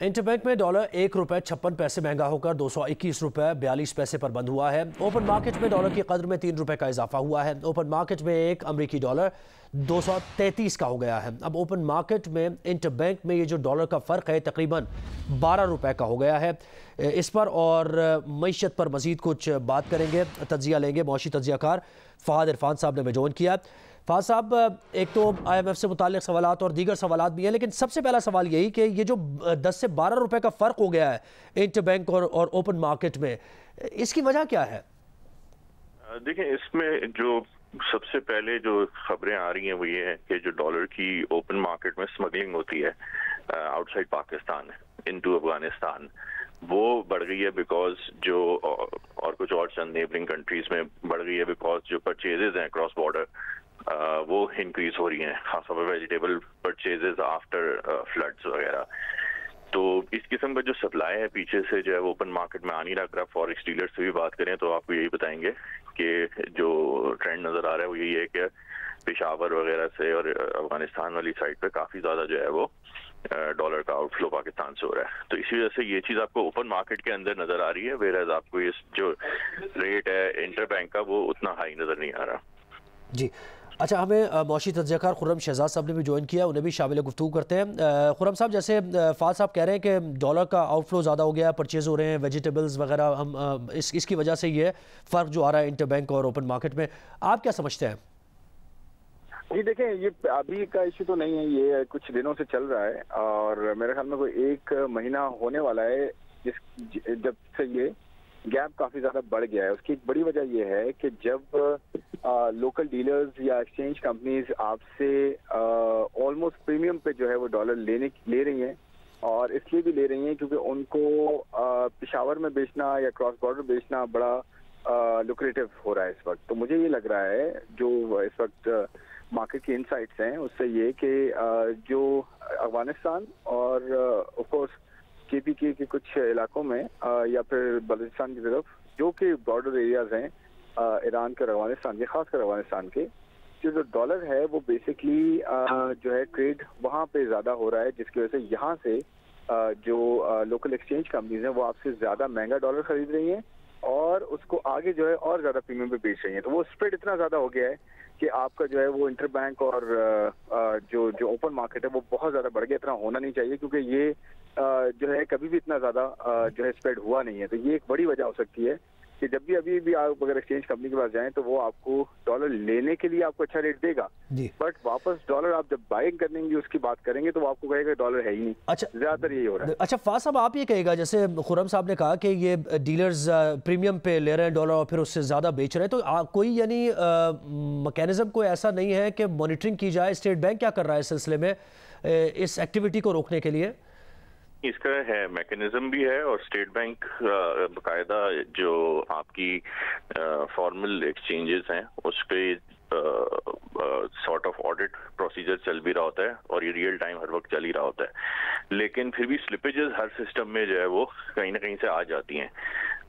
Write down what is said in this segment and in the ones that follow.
Interbank में dollar ₹1.56 महंगा होकर ₹221.42 पर बंद हुआ है। ओपन मार्केट में डॉलर की कदर में ₹3 का इजाफा हुआ है। ओपन मार्केट में एक अमरीकी डॉलर 233 का हो गया है। अब ओपन मार्केट में इंटरबैंक में ये जो डॉलर का फ़र्क है तकरीबन ₹12 का हो गया है। इस पर और मईशत पर मज़ीद कुछ बात करेंगे, तज्जिया लेंगे। मौशी तज्जियाकार फ़हाद इरफान साहब ने हमें जॉइन किया। फ़हाद साहब, एक तो IMF से मुताल्लिक़ सवालात और दीगर सवालात भी हैं, लेकिन सबसे पहला सवाल यही कि ये जो 10 से ₹12 का फ़र्क हो गया है इंटरबैंक और ओपन मार्केट में, इसकी वजह क्या है? देखें, इसमें जो सबसे पहले जो खबरें आ रही हैं वो ये है कि जो डॉलर की ओपन मार्केट में स्मगलिंग होती है आउटसाइड पाकिस्तान इनटू अफगानिस्तान, वो बढ़ गई है बिकॉज जो और कुछ और चंद नेबरिंग कंट्रीज में बढ़ गई है बिकॉज जो परचेजेज हैं क्रॉस बॉर्डर वो इंक्रीज हो रही हैं, खासतौर पर वेजिटेबल परचेजेज आफ्टर फ्लड्स वगैरह। तो इस किस्म का जो सप्लाई है पीछे से जो है वो ओपन मार्केट में आ नहीं रहा। अगर आप फॉरेक्स डीलर से भी बात करें तो आपको यही बताएंगे कि जो ट्रेंड नजर आ रहा है वो यही है कि पेशावर वगैरह से और अफगानिस्तान वाली साइड पे काफी ज्यादा जो है वो डॉलर का आउटफ्लो पाकिस्तान से हो रहा है। तो इसी वजह से ये चीज आपको ओपन मार्केट के अंदर नजर आ रही है, वेयर आपको ये जो रेट है इंटरबैंक का वो उतना हाई नजर नहीं आ रहा। जी अच्छा, हमें मौशी तज्जियाकार खुर्रम शहजाद साहब ने भी ज्वाइन किया, उन्हें भी शामिल गुफ्तगू करते हैं। खुर्रम साहब, जैसे फ़हाद साहब कह रहे हैं कि डॉलर का आउटफ्लो ज़्यादा हो गया, परचेज हो रहे हैं वेजिटेबल्स वगैरह, हम इसकी वजह से ये फ़र्क जो आ रहा है इंटरबैंक और ओपन मार्केट में, आप क्या समझते हैं? जी देखें, ये अभी का इशू तो नहीं है, ये कुछ दिनों से चल रहा है और मेरे ख्याल में कोई 1 महीना होने वाला है जब से ये गैप काफी ज्यादा बढ़ गया है। उसकी एक बड़ी वजह यह है कि जब लोकल डीलर्स या एक्सचेंज कंपनीज आपसे ऑलमोस्ट प्रीमियम पे जो है वो डॉलर ले रही हैं, और इसलिए भी ले रही हैं क्योंकि उनको पेशावर में बेचना या क्रॉस बॉर्डर बेचना बड़ा लुक्रेटिव हो रहा है इस वक्त। तो मुझे ये लग रहा है जो इस वक्त मार्केट की इनसाइट्स हैं उससे ये कि जो अफगानिस्तान और ऑफ कोर्स KPK के कुछ इलाकों में या फिर बलूचिस्तान की तरफ जो कि बॉर्डर एरियाज हैं ईरान के और अफगानिस्तान के, खासकर अफगानिस्तान के, जो डॉलर है वो बेसिकली जो है ट्रेड वहाँ पे ज़्यादा हो रहा है, जिसकी वजह से यहाँ से जो लोकल एक्सचेंज कंपनीज हैं वो आपसे ज़्यादा महंगा डॉलर खरीद रही हैं और उसको आगे जो है और ज़्यादा प्रीमियम पे बेच रही हैं। तो वो स्प्रेड इतना ज़्यादा हो गया है कि आपका जो है वो इंटरबैंक और जो ओपन मार्केट है वो बहुत ज़्यादा बढ़ गया। इतना होना नहीं चाहिए क्योंकि ये जो है कभी भी इतना ज़्यादा जो है स्प्रेड हुआ नहीं है। तो ये एक बड़ी वजह हो सकती है कि जब भी अभी भी आप अगर एक्सचेंज कंपनी के पास जाएं तो वो आपको डॉलर लेने के लिए आपको अच्छा रेट देगा, बट वापस डॉलर आप जब बाइंग करने की उसकी बात करेंगे तो वो आपको कहेगा डॉलर है ही नहीं। अच्छा, ज्यादातर यही हो रहा है। अच्छा फ़हाद साहब, आप ये कहेगा, जैसे खुर्रम साहब ने कहा कि ये डीलर्स प्रीमियम पे ले रहे हैं डॉलर और फिर उससे ज़्यादा बेच रहे हैं, तो कोई यानी मैकेनिज्म कोई ऐसा नहीं है कि मॉनिटरिंग की जाए? स्टेट बैंक क्या कर रहा है इस सिलसिले में इस एक्टिविटी को रोकने के लिए? इसका है मैकेनिज्म भी है और स्टेट बैंक बाकायदा जो आपकी फॉर्मल एक्सचेंजेस हैं उस पे सॉर्ट ऑफ ऑडिट प्रोसीजर चल भी रहा होता है और ये रियल टाइम हर वक्त चल ही रहा होता है, लेकिन फिर भी स्लिपेजेस हर सिस्टम में जो है वो कहीं ना कहीं से आ जाती हैं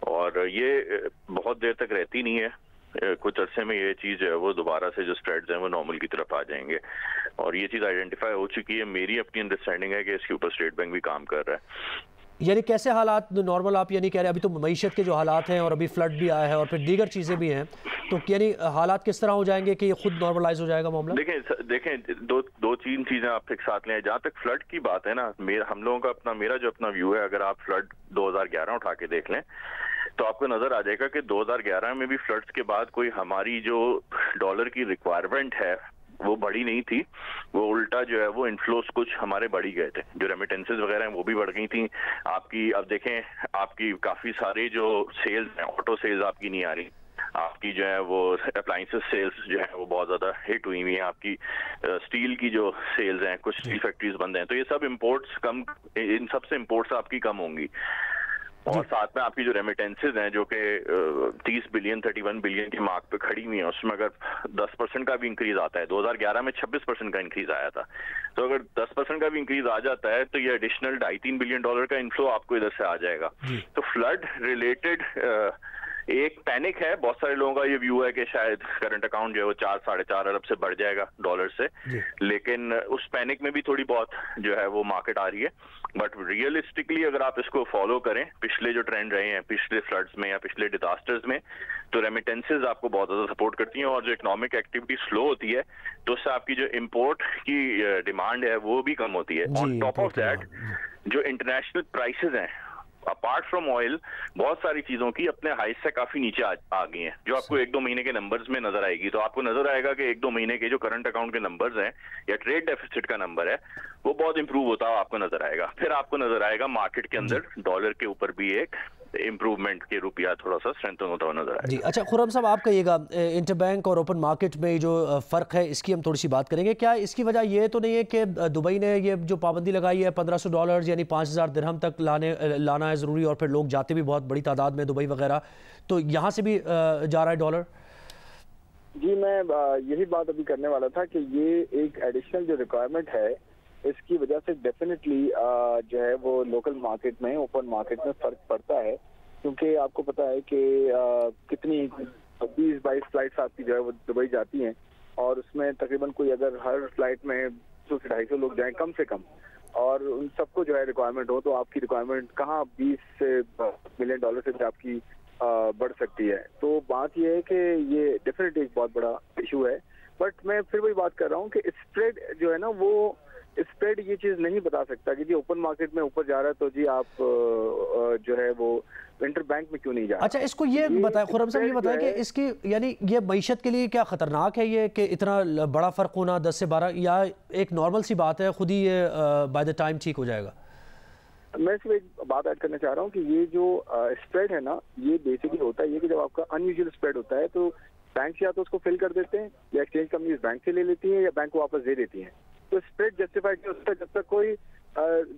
और ये बहुत देर तक रहती नहीं है। कुछ अरसे में ये चीज है वो दोबारा से जो स्प्रेड्स हैं वो नॉर्मल की तरफ आ जाएंगे और ये चीज आइडेंटिफाई हो चुकी है। मेरी अपनी अंडरस्टैंडिंग है कि इसके ऊपर स्टेट बैंक भी काम कर रहा है। यानी कैसे हालात नॉर्मल आप ये नहीं कह रहे? अभी तो मईशत के जो हालात हैं और अभी फ्लड भी आया है और फिर दीगर चीज़ें भी हैं, तो यानी हालात किस तरह हो जाएंगे कि ये खुद नॉर्मलाइज हो जाएगा मामला? देखें दो तीन चीजें आप एक साथ लें। जहाँ तक फ्लड की बात है ना, हम लोगों का मेरा जो अपना व्यू है, अगर आप फ्लड 2011 उठा के देख लें तो आपको नजर आ जाएगा कि 2011 में भी फ्लड्स के बाद कोई हमारी जो डॉलर की रिक्वायरमेंट है वो बढ़ी नहीं थी, वो उल्टा जो है वो इनफ्लोस कुछ हमारे बढ़ ही गए थे। जो रेमिटेंसेस वगैरह हैं वो भी बढ़ गई थी आपकी। अब देखें, आपकी काफी सारे जो सेल्स हैं, ऑटो सेल्स आपकी नहीं आ रही, आपकी जो है वो अप्लायंसेस सेल्स जो है वो बहुत ज्यादा हिट हुई हुई है, आपकी स्टील की जो सेल्स हैं, कुछ स्टील फैक्ट्रीज बंद हैं, तो ये सब इम्पोर्ट्स कम, इन सब से इम्पोर्ट्स आपकी कम होंगी। और साथ में आपकी जो रेमिटेंसेज हैं जो कि 30 बिलियन 31 बिलियन की मार्क पे खड़ी हुई है, उसमें अगर 10% का भी इंक्रीज आता है, 2011 में 26% का इंक्रीज आया था, तो अगर 10% का भी इंक्रीज आ जाता है तो ये एडिशनल $2.5-3 बिलियन का इनफ्लो आपको इधर से आ जाएगा। तो फ्लड रिलेटेड एक पैनिक है, बहुत सारे लोगों का ये व्यू है कि शायद करंट अकाउंट जो है वो 4-4.5 अरब से बढ़ जाएगा डॉलर से, लेकिन उस पैनिक में भी थोड़ी बहुत जो है वो मार्केट आ रही है। बट रियलिस्टिकली अगर आप इसको फॉलो करें, पिछले जो ट्रेंड रहे हैं पिछले फ्लड्स में या पिछले डिजास्टर्स में, तो रेमिटेंसेज आपको बहुत ज्यादा सपोर्ट करती हैं, और जो इकोनॉमिक एक्टिविटी स्लो होती है तो उससे आपकी जो इम्पोर्ट की डिमांड है वो भी कम होती है। ऑन टॉप ऑफ दैट जो इंटरनेशनल प्राइसेस हैं अपार्ट फ्रॉम ऑयल, बहुत सारी चीजों की अपने हाई से काफी नीचे आ गई हैं, जो आपको 1-2 महीने के नंबर्स में नजर आएगी। तो आपको नजर आएगा कि 1-2 महीने के जो करंट अकाउंट के नंबर्स हैं या ट्रेड डेफिसिट का नंबर है वो बहुत इंप्रूव होता हुआ आपको नजर आएगा। फिर आपको नजर आएगा मार्केट के अंदर डॉलर के ऊपर भी एक इम्प्रूवमेंट के रुपया थोड़ा सा स्ट्रेंथन होता हुआ नजर आएगा। जी अच्छा खुर्रम साहब, आप कहिएगा इंटरबैंक और ओपन मार्केट में जो फ़र्क है इसकी हम थोड़ी सी बात करेंगे। क्या इसकी वजह ये तो नहीं है कि दुबई ने ये जो पाबंदी लगाई है $1500 यानी 5000 दिरहम तक लाना है ज़रूरी, और फिर लोग जाते भी बहुत बड़ी तादाद में दुबई वगैरह, तो यहाँ से भी जा रहा है डॉलर? जी मैं यही बात अभी करने वाला था कि ये एक एडिशनल जो रिक्वायरमेंट है इसकी वजह से डेफिनेटली जो है वो लोकल मार्केट में, ओपन मार्केट में फर्क पड़ता है, क्योंकि आपको पता है कि कितनी 20-22 फ्लाइट्स आपकी जो है वो दुबई जाती हैं, और उसमें तकरीबन कोई अगर हर फ्लाइट में 200 से 250 लोग जाएं कम से कम, और उन सबको जो है रिक्वायरमेंट हो, तो आपकी रिक्वायरमेंट कहाँ 20 से मिलियन डॉलर से आपकी बढ़ सकती है। तो बात यह है कि ये डेफिनेटली एक बहुत बड़ा इशू है। बट मैं फिर वही बात कर रहा हूँ कि स्प्रेड जो है ना, वो स्प्रेड ये चीज नहीं बता सकता कि जी ओपन मार्केट में ऊपर जा रहा है तो जी आप जो है वो इंटर बैंक में क्यों नहीं जा रहा। अच्छा इसको ये बताएं खुर्रम साहब, ये बताएं कि इसकी यानी ये मईशत के लिए क्या खतरनाक है ये कि इतना बड़ा फर्क होना 10 से 12, या एक नॉर्मल सी बात है, खुद ही ये बाय द टाइम ठीक हो जाएगा? मैं सिर्फ एक बात ऐड करना चाह रहा हूँ कि ये जो स्प्रेड है ना, ये बेसिकली होता है ये कि जब आपका अनयूजुअल स्प्रेड होता है तो बैंक या तो उसको फिल कर देते हैं, या एक्सचेंज कंपनी बैंक से ले लेती है, या बैंक को वापस दे देती है। तो स्प्रेड जस्टिफाइड नहीं होता जब तक कोई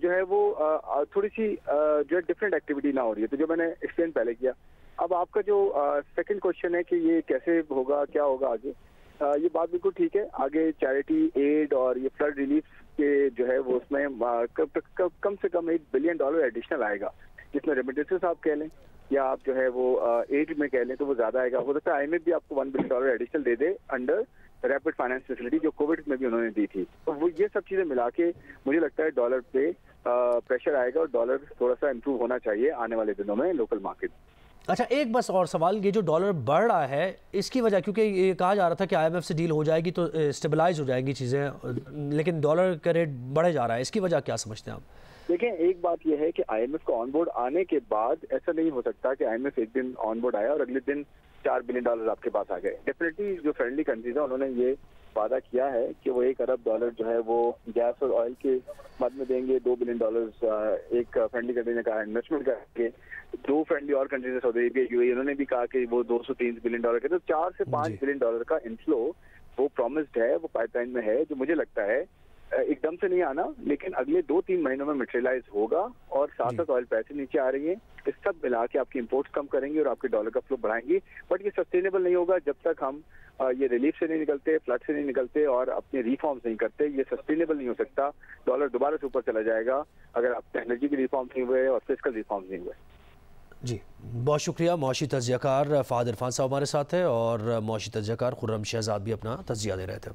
जो है वो थोड़ी सी जो है डिफरेंट एक्टिविटी ना हो रही है। तो जो मैंने एक्सप्लेन पहले किया, अब आपका जो सेकंड क्वेश्चन है कि ये कैसे होगा, क्या होगा आगे, ये बात बिल्कुल ठीक है। आगे चैरिटी एड और ये फ्लड रिलीफ के जो है वो उसमें कम से कम $1 बिलियन एडिशनल आएगा, जिसमें रेमिटेंसेस आप कह लें या आप जो है वो एड में कह लें तो वो ज्यादा आएगा। हो सकता है IMF भी आपको $1 बिलियन एडिशनल दे दे अंडर रैपिड फाइनेंस फैसिलिटी, जो कोविड में भी उन्होंने दी थी। तो वो ये सब चीजें मिला के मुझे लगता है डॉलर पे प्रेशर आएगा, और डॉलर थोड़ा सा इम्प्रूव होना चाहिए आने वाले दिनों में लोकल मार्केट। अच्छा एक बस और सवाल, ये जो डॉलर बढ़ रहा है इसकी वजह, क्योंकि ये कहा जा रहा था कि IMF से डील हो जाएगी तो स्टेबलाइज हो जाएंगी चीज़ें, लेकिन डॉलर का रेट बढ़े जा रहा है, इसकी वजह क्या समझते हैं आप? देखें एक बात यह है कि IMF का ऑन बोर्ड आने के बाद ऐसा नहीं हो सकता कि IMF एक दिन ऑन बोर्ड आया और अगले दिन $4 बिलियन आपके पास आ गए। डेफिनेटली जो फ्रेंडली कंट्रीज है उन्होंने ये वादा किया है कि वो $1 अरब जो है वो गैस और ऑयल के मद में देंगे, $2 बिलियन एक फ्रेंडली कंट्री ने कहा इन्वेस्टमेंट करके, 2 फ्रेंडली और कंट्रीज सऊदी अरेबिया UAE उन्होंने भी कहा कि वो $230 बिलियन के, तो $4 से $5 बिलियन का इनफ्लो वो प्रॉमिस्ड है, वो पाइपलाइन में है, जो मुझे लगता है एकदम से नहीं आना, लेकिन अगले 2-3 महीनों में मटेरियलाइज होगा, और साथ साथ ऑयल पैसे नीचे आ रही हैं, इस सब मिला के आपकी इंपोर्ट्स कम करेंगे और आपके डॉलर का फ्लो बढ़ाएंगी। बट ये सस्टेनेबल नहीं होगा जब तक हम ये रिलीफ से नहीं निकलते, फ्लड से नहीं निकलते और अपने रिफॉर्म्स नहीं करते। ये सस्टेनेबल नहीं हो सकता। डॉलर दोबारा से ऊपर चला जाएगा अगर आपके एनर्जी के रिफॉर्म्स नहीं हुए और फिस्कल रिफॉर्म्स नहीं हुए। जी बहुत शुक्रिया। मुआशी तज्ज़ियाकार फहद इरफान साहब हमारे साथ है, और मुआशी तज्ज़ियाकार खुर्रम शहजाद भी अपना तज्ज़िया दे रहे थे।